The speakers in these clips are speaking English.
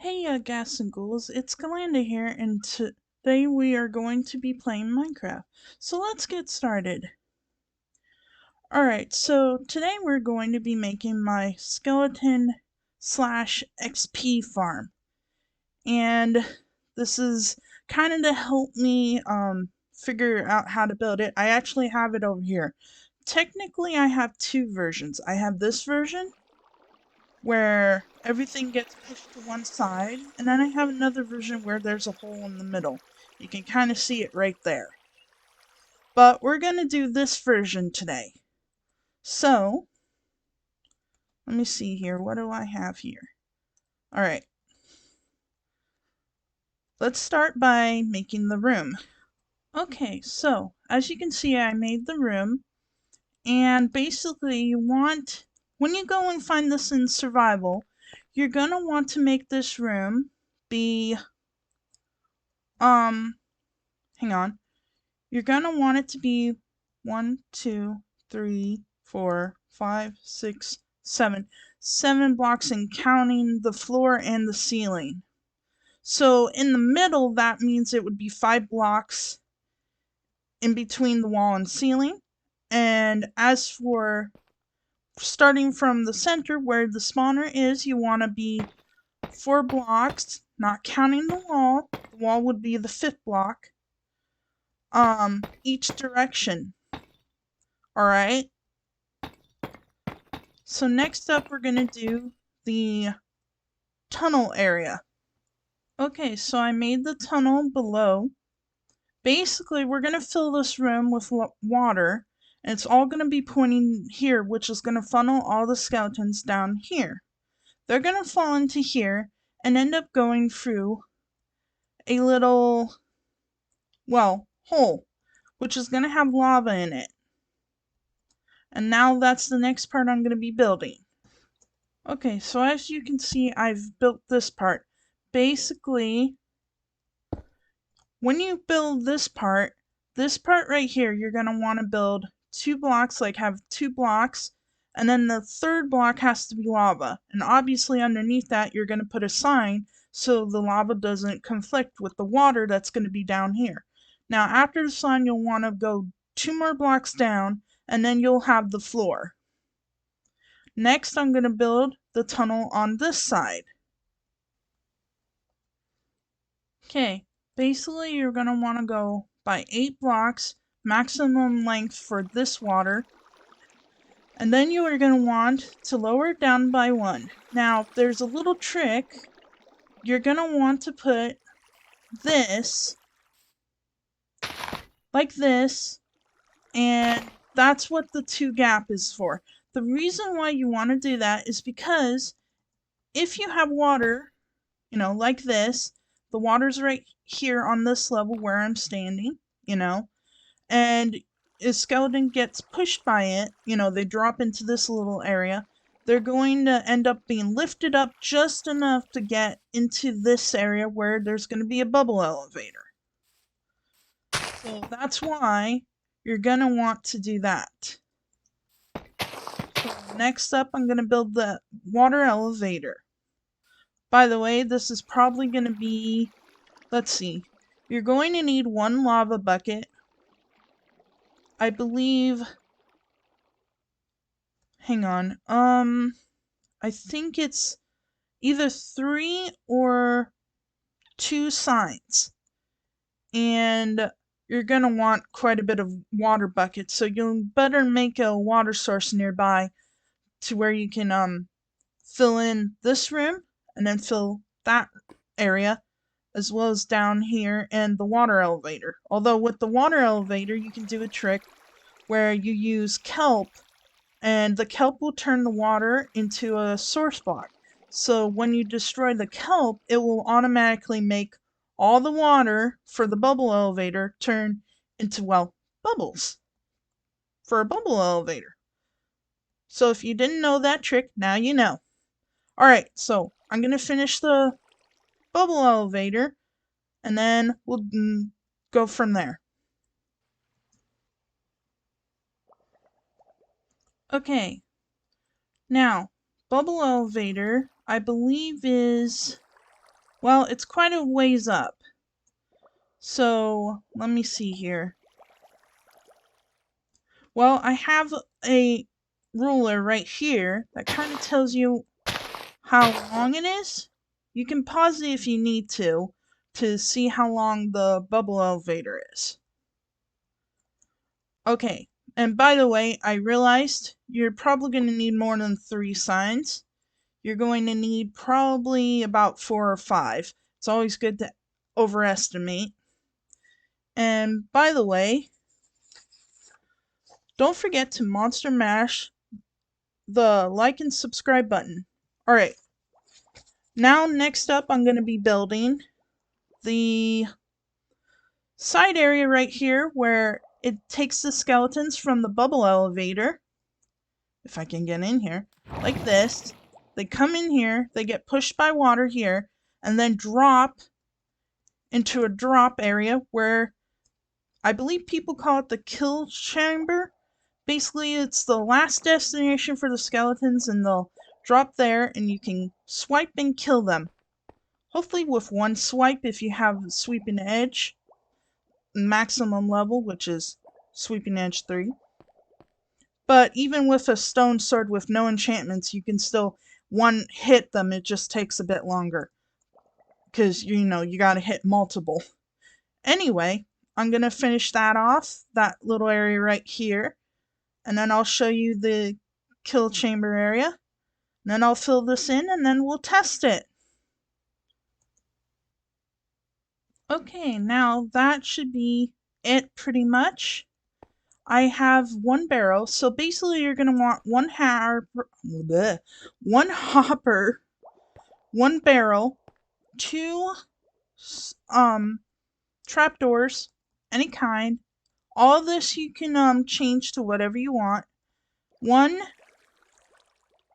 Hey, Gas and Ghouls, it's Galanda here, and today we are going to be playing Minecraft. So let's get started. Alright, so today we're going to be making my skeleton slash XP farm. And this is kind of to help me figure out how to build it. I actually have it over here. Technically, I have two versions. I have this version, where everything gets pushed to one side, and then I have another version where there's a hole in the middle. You can kind of see it right there. But we're going to do this version today. So, let me see here. What do I have here? Alright. Let's start by making the room. Okay, so, as you can see, I made the room. And basically, you want, when you go and find this in survival, you're going to want to make this room be, hang on. You're going to want it to be 1, 2, 3, 4, 5, 6, 7. 7 blocks and counting the floor and the ceiling. So in the middle, that means it would be 5 blocks in between the wall and ceiling. And as for starting from the center where the spawner is, you want to be 4 blocks, not counting the wall. The wall would be the 5th block. Each direction. Alright? So next up we're going to do the tunnel area. Okay, so I made the tunnel below. Basically, we're going to fill this room with water, and it's all going to be pointing here, which is going to funnel all the skeletons down here. They're going to fall into here and end up going through a little, well, hole, which is going to have lava in it. And now that's the next part I'm going to be building. Okay, so as you can see, I've built this part. Basically, when you build this part right here, you're going to want to build 2 blocks, like have 2 blocks, and then the 3rd block has to be lava. And obviously underneath that, you're going to put a sign so the lava doesn't conflict with the water that's going to be down here. Now, after the sign, you'll want to go 2 more blocks down, and then you'll have the floor. Next, I'm going to build the tunnel on this side. Okay, basically you're going to want to go by 8 blocks, maximum length for this water, and then you are going to want to lower it down by 1. Now, there's a little trick. You're going to want to put this like this, and that's what the 2 gap is for. The reason why you want to do that is because if you have water, like this, the water's right here on this level where I'm standing, and a skeleton gets pushed by it, they drop into this little area, they're going to end up being lifted up just enough to get into this area where there's going to be a bubble elevator. So that's why you're going to want to do that. So next up, I'm going to build the water elevator. By the way, this is probably going to be, let's see, you're going to need 1 lava bucket. I believe, hang on, I think it's either 3 or 2 signs. And you're going to want quite a bit of water buckets, so you'll better make a water source nearby to where you can fill in this room and then fill that area, as well as down here and the water elevator. Although with the water elevator you can do a trick where you use kelp, and the kelp will turn the water into a source block. So when you destroy the kelp, it will automatically make all the water for the bubble elevator turn into, well, bubbles for a bubble elevator. So if you didn't know that trick, now you know. Alright, so I'm going to finish the bubble elevator, and then we'll go from there. Okay, now, bubble elevator, I believe is Well, it's quite a ways up. So, let me see here. Well, I have a ruler right here that kind of tells you how long it is. You can pause it if you need to see how long the bubble elevator is. Okay, and by the way, I realized you're probably going to need more than 3 signs. You're going to need probably about 4 or 5. It's always good to overestimate. And by the way, don't forget to monster mash the like and subscribe button. Alright, now next up I'm going to be building the side area right here where it takes the skeletons from the bubble elevator, if I can get in here, like this. They come in here, they get pushed by water here, and then drop into a drop area where I believe people call it the kill chamber. Basically, it's the last destination for the skeletons, and they'll drop there, and you can swipe and kill them. Hopefully with one swipe if you have sweeping edge. Maximum level, which is sweeping edge 3. But even with a stone sword with no enchantments, you can still one hit them. It just takes a bit longer. Because, you gotta hit multiple. Anyway, I'm gonna finish that off, that little area right here. And then I'll show you the kill chamber area. And then I'll fill this in and then we'll test it. Okay, now that should be it pretty much. I have 1 barrel, so basically you're going to want 1 hopper, 1 barrel, 2 trapdoors, any kind. All this you can change to whatever you want. 1,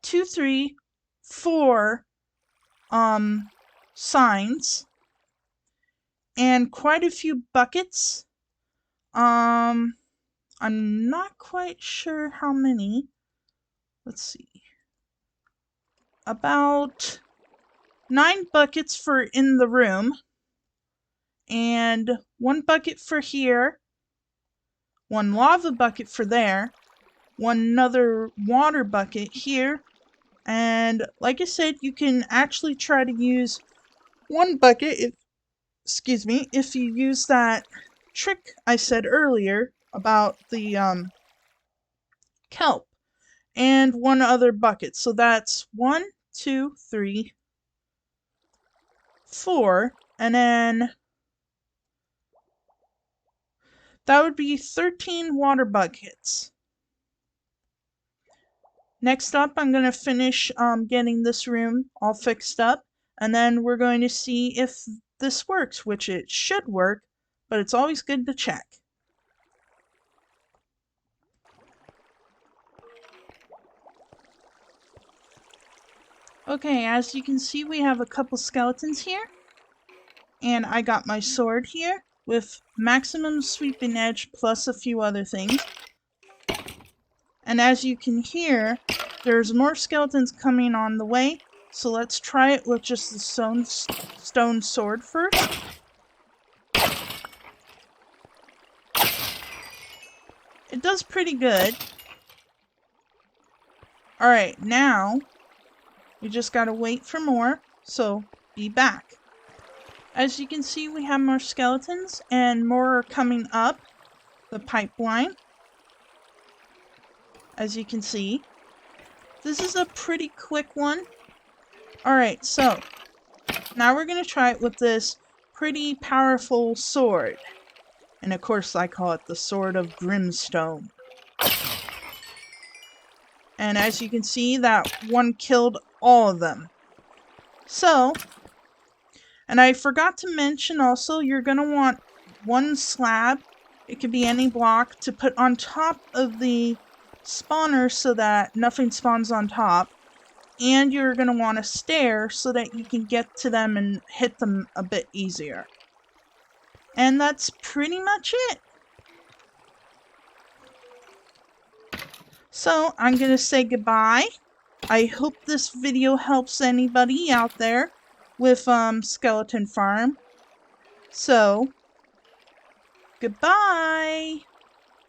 2, 3, 4 signs, and quite a few buckets. I'm not quite sure how many. Let's see. About 9 buckets for in the room. And 1 bucket for here. 1 lava bucket for there. 1 another water bucket here. And like I said, you can actually try to use 1 bucket if you use that trick I said earlier about the kelp, and 1 other bucket. So that's 1, 2, 3, 4, and then that would be 13 water buckets. Next up, I'm going to finish getting this room all fixed up, and then we're going to see if this works, which it should work, but it's always good to check. Okay, as you can see, we have a couple skeletons here. And I got my sword here with maximum sweeping edge plus a few other things. And as you can hear, there's more skeletons coming on the way. So let's try it with just the stone sword first. It does pretty good. Alright, now we just gotta wait for more, so be back. As you can see, we have more skeletons and more are coming up the pipeline. As you can see, this is a pretty quick one. Alright, so now we're gonna try it with this pretty powerful sword. And of course I call it the Sword of Brimstone. And as you can see, that one killed all of them. So, and I forgot to mention also, you're going to want 1 slab, it could be any block, to put on top of the spawner so that nothing spawns on top. And you're going to want a stair so that you can get to them and hit them a bit easier. And that's pretty much it. So, I'm going to say goodbye. I hope this video helps anybody out there. with Skeleton Farm. So, goodbye!